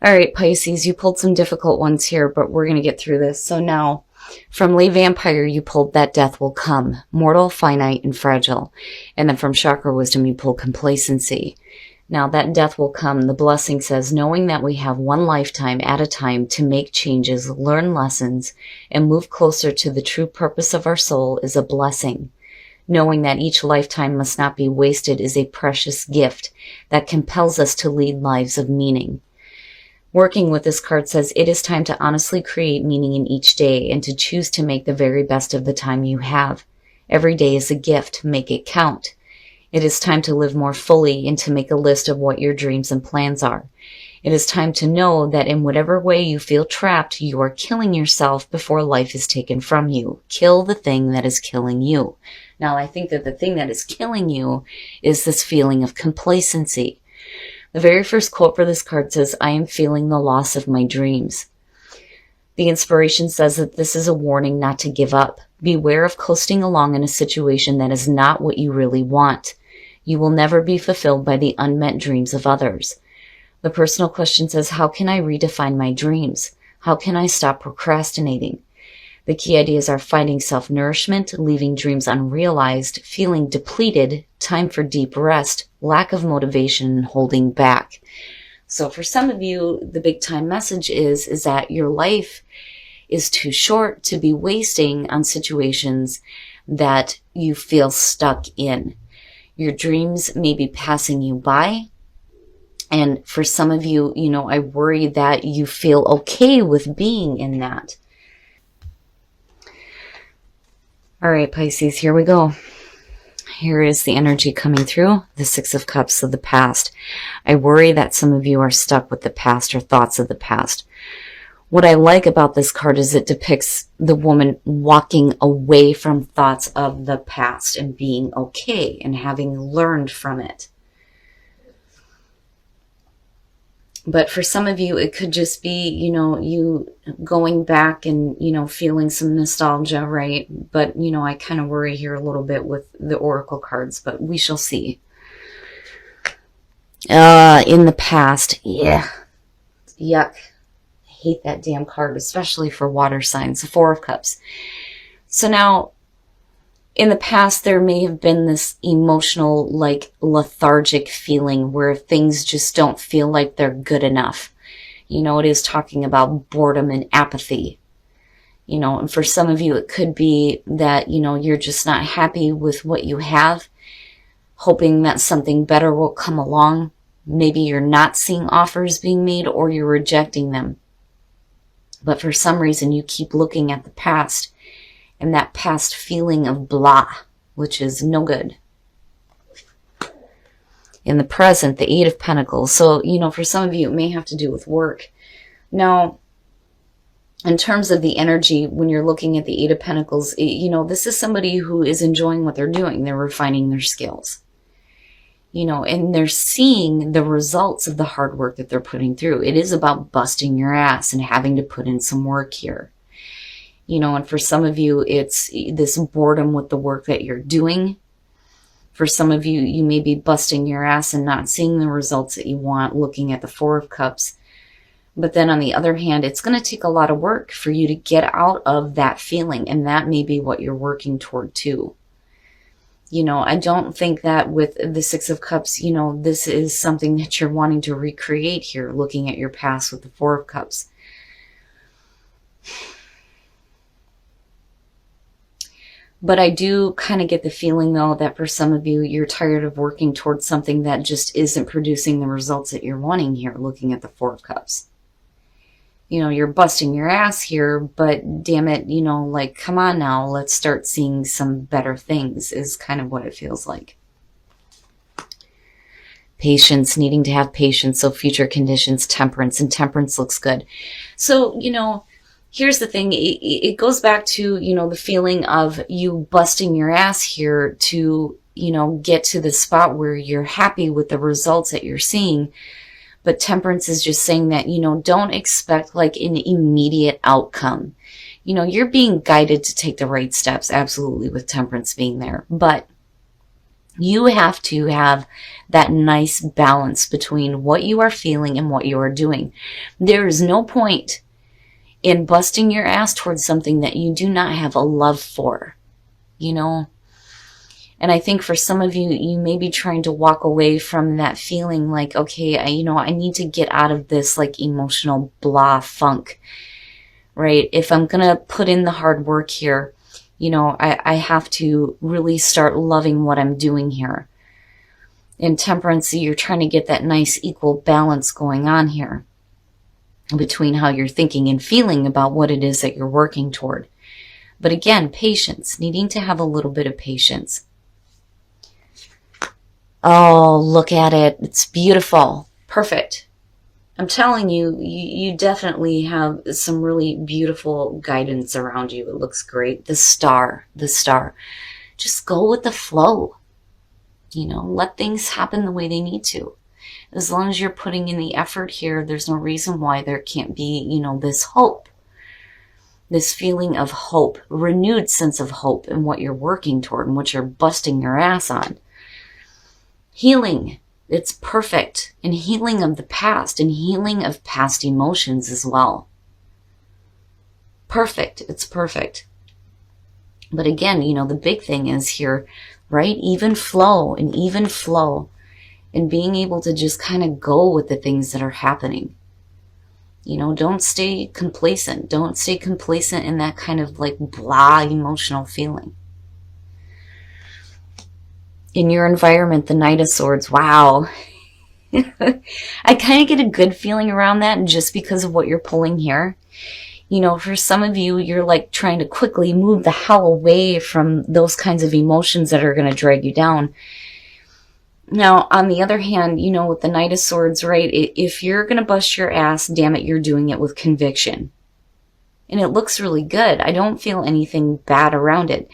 All right, Pisces, you pulled some difficult ones here, but we're going to get through this. So now, from Lay Vampire, you pulled That Death Will Come, mortal, finite, and fragile. And then from Chakra Wisdom, you pulled Complacency. Now, that death will come. The blessing says, knowing that we have one lifetime at a time to make changes, learn lessons, and move closer to the true purpose of our soul is a blessing. Knowing that each lifetime must not be wasted is a precious gift that compels us to lead lives of meaning. Working with this card says, it is time to honestly create meaning in each day and to choose to make the very best of the time you have. Every day is a gift. Make it count. It is time to live more fully and to make a list of what your dreams and plans are. It is time to know that in whatever way you feel trapped, you are killing yourself before life is taken from you. Kill the thing that is killing you. Now, I think that the thing that is killing you is this feeling of complacency. The very first quote for this card says, I am feeling the loss of my dreams. The inspiration says that this is a warning not to give up. Beware of coasting along in a situation that is not what you really want. You will never be fulfilled by the unmet dreams of others. The personal question says, how can I redefine my dreams? How can I stop procrastinating? The key ideas are finding self-nourishment, leaving dreams unrealized, feeling depleted, time for deep rest, lack of motivation, and holding back. So for some of you, the big time message is that your life is too short to be wasting on situations that you feel stuck in. Your dreams may be passing you by. And for some of you, I worry that you feel okay with being in that. All right, Pisces, here we go. Here is the energy coming through, the Six of Cups of the past. I worry that some of you are stuck with the past or thoughts of the past. What I like about this card is it depicts the woman walking away from thoughts of the past and being okay and having learned from it. But for some of you, it could just be, you going back and, feeling some nostalgia, right? But, I kind of worry here a little bit with the oracle cards, but we shall see. In the past, yeah. Yuck. I hate that damn card, especially for water signs, the Four of Cups. So now, in the past, there may have been this emotional, lethargic feeling where things just don't feel like they're good enough. It is talking about boredom and apathy. And for some of you, it could be that, you're just not happy with what you have, hoping that something better will come along. Maybe you're not seeing offers being made or you're rejecting them. But for some reason, you keep looking at the past. And that past feeling of blah, which is no good. In the present, the Eight of Pentacles. So, for some of you, it may have to do with work. Now, in terms of the energy, when you're looking at the Eight of Pentacles, this is somebody who is enjoying what they're doing. They're refining their skills. And they're seeing the results of the hard work that they're putting through. It is about busting your ass and having to put in some work here. And for some of you, it's this boredom with the work that you're doing. For some of you, you may be busting your ass and not seeing the results that you want, looking at the Four of Cups. But then on the other hand, it's going to take a lot of work for you to get out of that feeling. And that may be what you're working toward too. I don't think that with the Six of Cups, this is something that you're wanting to recreate here, looking at your past with the Four of Cups. But I do kind of get the feeling, though, that for some of you, you're tired of working towards something that just isn't producing the results that you're wanting here, looking at the Four of Cups. You're busting your ass here, but damn it, come on now, let's start seeing some better things is kind of what it feels like. Patience, needing to have patience, so future conditions, temperance, and temperance looks good. So, here's the thing, it goes back to, the feeling of you busting your ass here to, get to the spot where you're happy with the results that you're seeing. But temperance is just saying that, don't expect an immediate outcome. You're being guided to take the right steps, absolutely, with temperance being there. But You have to have that nice balance between what you are feeling and what you are doing. There is no point in busting your ass towards something that you do not have a love for, you know? And I think for some of you, you may be trying to walk away from that feeling like, okay, I need to get out of this like emotional blah funk, right? If I'm going to put in the hard work here, I have to really start loving what I'm doing here. In temperance, you're trying to get that nice equal balance going on here between how you're thinking and feeling about what it is that you're working toward. But again, patience, needing to have a little bit of patience. Oh, look at it. It's beautiful. Perfect. I'm telling you, you definitely have some really beautiful guidance around you. It looks great. The star. Just go with the flow. Let things happen the way they need to. As long as you're putting in the effort here, there's no reason why there can't be, this hope. This feeling of hope, renewed sense of hope in what you're working toward and what you're busting your ass on. Healing, it's perfect. And healing of the past and healing of past emotions as well. Perfect, it's perfect. But again, the big thing is here, right? Even flow and being able to just kind of go with the things that are happening. Don't stay complacent. Don't stay complacent in that kind of like blah emotional feeling. In your environment, the Knight of Swords, wow. I kind of get a good feeling around that just because of what you're pulling here. For some of you, you're like trying to quickly move the hell away from those kinds of emotions that are going to drag you down. Now, on the other hand, with the Knight of Swords, right, if you're going to bust your ass, damn it, you're doing it with conviction. And it looks really good. I don't feel anything bad around it.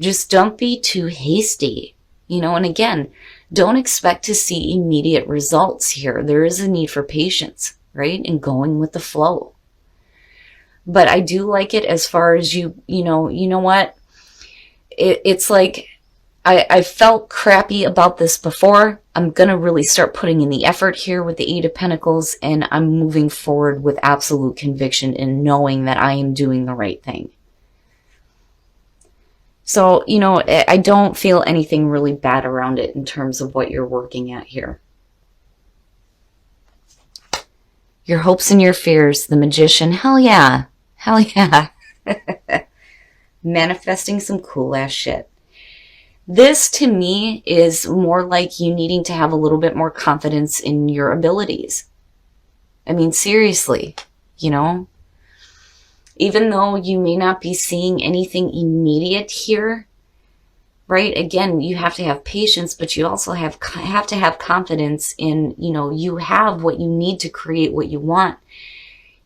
Just don't be too hasty. And again, don't expect to see immediate results here. There is a need for patience, right? And going with the flow. But I do like it as far as you know what? It's like, I felt crappy about this before. I'm going to really start putting in the effort here with the Eight of Pentacles, and I'm moving forward with absolute conviction and knowing that I am doing the right thing. So, I don't feel anything really bad around it in terms of what you're working at here. Your hopes and your fears, the Magician, hell yeah. Hell yeah. Manifesting some cool ass shit. This to me is more like you needing to have a little bit more confidence in your abilities. I mean, seriously, even though you may not be seeing anything immediate here, right? Again, you have to have patience, but you also have to have confidence in, you have what you need to create what you want.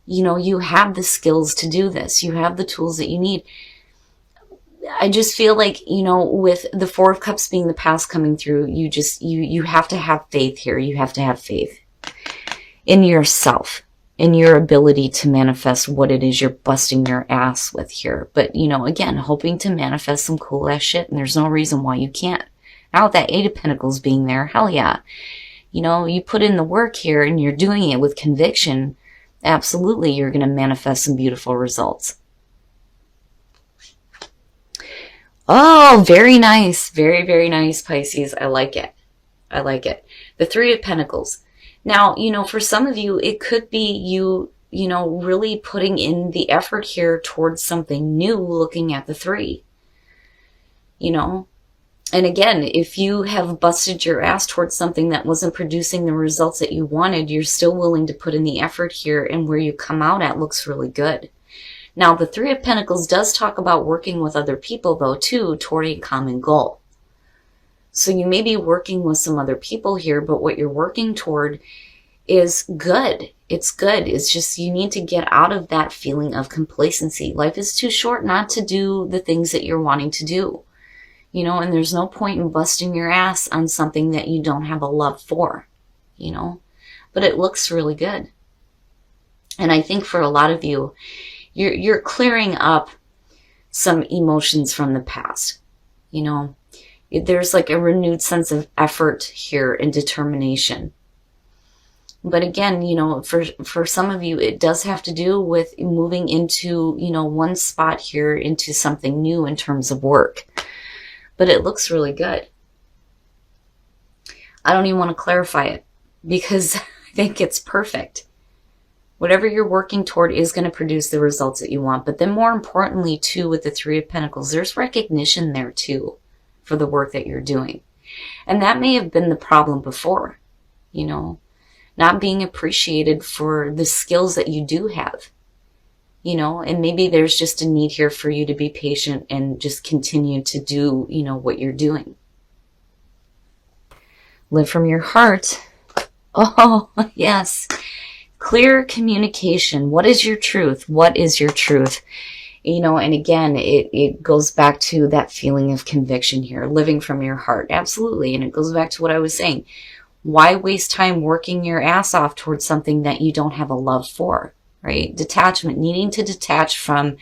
You have the skills to do this. You have the tools that you need. I just feel like, with the Four of Cups being the past coming through, you have to have faith here. You have to have faith in yourself, in your ability to manifest what it is you're busting your ass with here. But, again, hoping to manifest some cool ass shit, and there's no reason why you can't. Now with that Eight of Pentacles being there, hell yeah. You put in the work here and you're doing it with conviction, absolutely you're going to manifest some beautiful results. Oh, very nice. Very, very nice, Pisces. I like it. I like it. The Three of Pentacles. Now, for some of you, it could be you, really putting in the effort here towards something new, looking at the three. And again, if you have busted your ass towards something that wasn't producing the results that you wanted, you're still willing to put in the effort here, and where you come out at looks really good. Now, the Three of Pentacles does talk about working with other people, though, too, toward a common goal. So you may be working with some other people here, but what you're working toward is good. It's good. It's just you need to get out of that feeling of complacency. Life is too short not to do the things that you're wanting to do. And there's no point in busting your ass on something that you don't have a love for, But it looks really good. And I think for a lot of you, you're clearing up some emotions from the past. There's like a renewed sense of effort here and determination. But again, for some of you, it does have to do with moving into, one spot here into something new in terms of work. But it looks really good. I don't even want to clarify it because I think it's perfect. Whatever you're working toward is going to produce the results that you want. But then more importantly, too, with the Three of Pentacles, there's recognition there, too, for the work that you're doing. And that may have been the problem before, not being appreciated for the skills that you do have, and maybe there's just a need here for you to be patient and just continue to do, what you're doing. Live from your heart. Oh, yes. Clear communication. What is your truth? What is your truth? And again, it goes back to that feeling of conviction here, living from your heart. Absolutely. And it goes back to what I was saying. Why waste time working your ass off towards something that you don't have a love for, right? Detachment, needing to detach from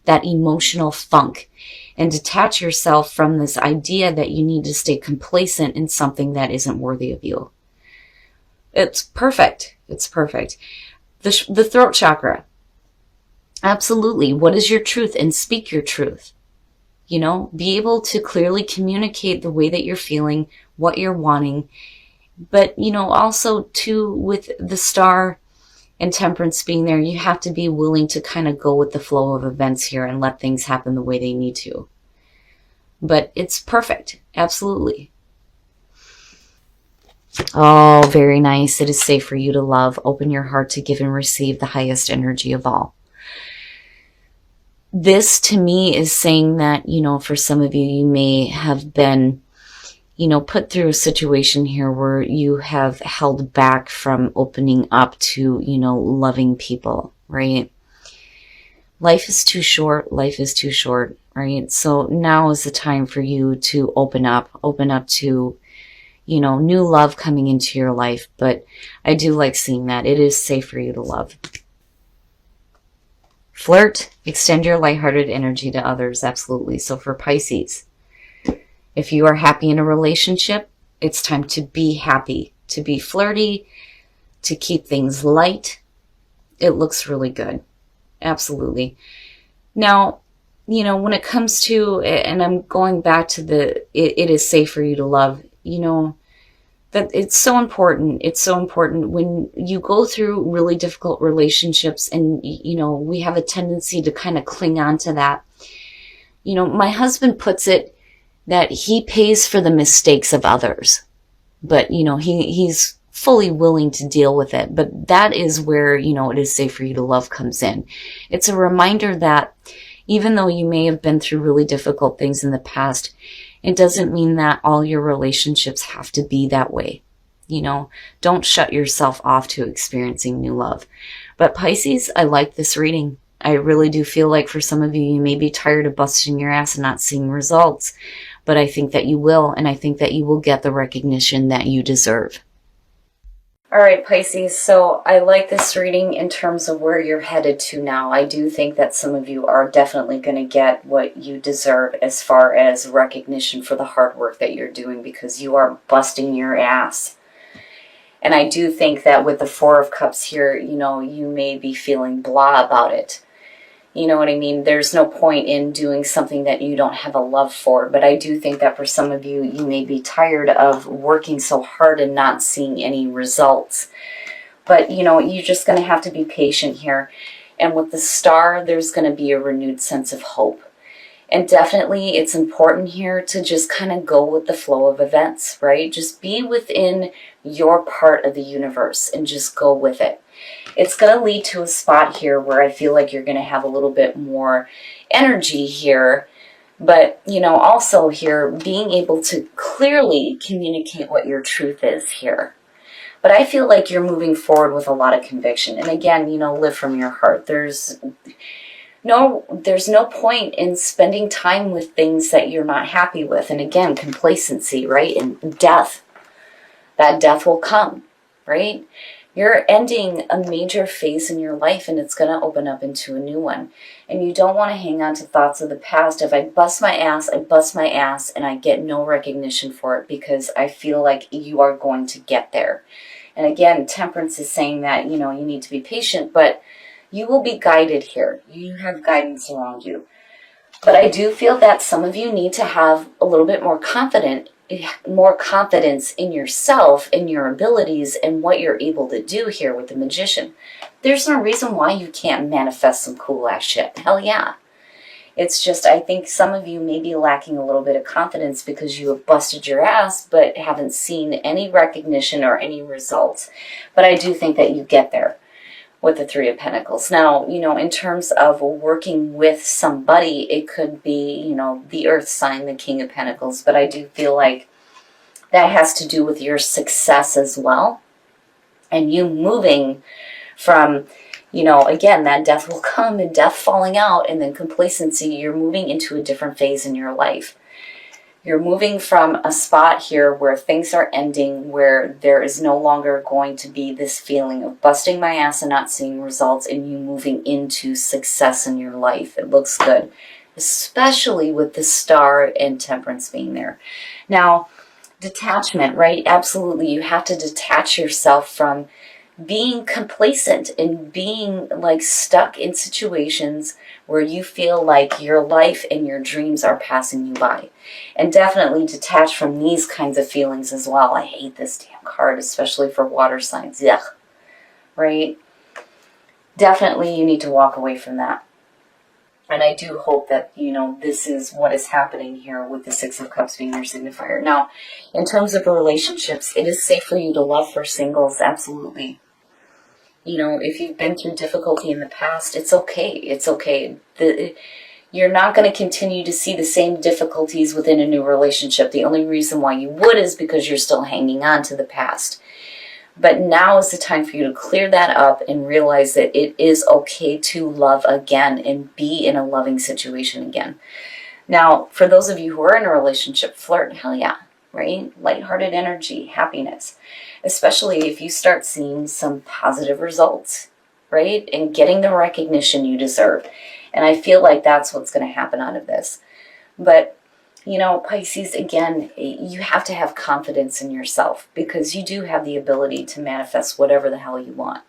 that emotional funk and detach yourself from this idea that you need to stay complacent in something that isn't worthy of you. It's perfect. It's perfect. The throat chakra. Absolutely. What is your truth? And speak your truth. Be able to clearly communicate the way that you're feeling, what you're wanting. But, also too, with the Star and Temperance being there, you have to be willing to kind of go with the flow of events here and let things happen the way they need to. But it's perfect. Absolutely. Oh, very nice. It is safe for you to love. Open your heart to give and receive the highest energy of all. This, to me, is saying that, for some of you, you may have been put through a situation here where you have held back from opening up to, loving people, right? Life is too short. Life is too short, right? So now is the time for you to open up to, new love coming into your life. But I do like seeing that. It is safe for you to love. Flirt, extend your lighthearted energy to others. Absolutely. So for Pisces, if you are happy in a relationship, it's time to be happy, to be flirty, to keep things light. It looks really good. Absolutely. Now, when it comes to, and I'm going back to it is safe for you to love, that it's so important. It's so important when you go through really difficult relationships and, we have a tendency to kind of cling on to that. My husband puts it that he pays for the mistakes of others, but, he's fully willing to deal with it. But that is where, it is safe for you to love comes in. It's a reminder that even though you may have been through really difficult things in the past, it doesn't mean that all your relationships have to be that way. Don't shut yourself off to experiencing new love. But Pisces, I like this reading. I really do feel like for some of you, you may be tired of busting your ass and not seeing results. But I think that you will, and I think that you will get the recognition that you deserve. All right, Pisces, so I like this reading in terms of where you're headed to now. I do think that some of you are definitely going to get what you deserve as far as recognition for the hard work that you're doing, because you are busting your ass. And I do think that with the Four of Cups here, you may be feeling blah about it. You know what I mean? There's no point in doing something that you don't have a love for. But I do think that for some of you, you may be tired of working so hard and not seeing any results. But, you're just going to have to be patient here. And with the Star, there's going to be a renewed sense of hope. And definitely it's important here to just kind of go with the flow of events, right? Just be within your part of the universe and just go with it. It's going to lead to a spot here where I feel like you're going to have a little bit more energy here. But, also here, being able to clearly communicate what your truth is here. But I feel like you're moving forward with a lot of conviction. And again, live from your heart. There's no point in spending time with things that you're not happy with. And again, complacency, right? And death. That death will come, right? You're ending a major phase in your life, and it's going to open up into a new one. And you don't want to hang on to thoughts of the past. If I bust my ass, I bust my ass, and I get no recognition for it, because I feel like you are going to get there. And again, Temperance is saying that, you need to be patient, but you will be guided here. You have guidance around you. But I do feel that some of you need to have a little bit more confidence in yourself, in your abilities, and what you're able to do here with the Magician. There's no reason why you can't manifest some cool ass shit. Hell yeah. It's just, I think some of you may be lacking a little bit of confidence because you have busted your ass but haven't seen any recognition or any results. But I do think that you get there with the Three of Pentacles. Now, in terms of working with somebody, it could be, the Earth sign, the King of Pentacles. But I do feel like that has to do with your success as well. And you moving from, again, that death will come and death falling out and then complacency. You're moving into a different phase in your life. You're moving from a spot here where things are ending, where there is no longer going to be this feeling of busting my ass and not seeing results, and you moving into success in your life. It looks good, especially with the Star and Temperance being there. Now, detachment, right? Absolutely. You have to detach yourself from being complacent and being like stuck in situations where you feel like your life and your dreams are passing you by. And definitely detach from these kinds of feelings as well. I hate this damn card, especially for water signs. Yuck. Right? Definitely you need to walk away from that. And I do hope that, this is what is happening here with the Six of Cups being your signifier. Now, in terms of relationships, it is safe for you to love for singles, absolutely. If you've been through difficulty in the past, it's okay. It's okay. You're not going to continue to see the same difficulties within a new relationship. The only reason why you would is because you're still hanging on to the past. But now is the time for you to clear that up and realize that it is okay to love again and be in a loving situation again. Now, for those of you who are in a relationship, flirt, hell yeah, right? Lighthearted energy, happiness. Especially if you start seeing some positive results, right? And getting the recognition you deserve. And I feel like that's what's going to happen out of this. But, Pisces, again, you have to have confidence in yourself because you do have the ability to manifest whatever the hell you want.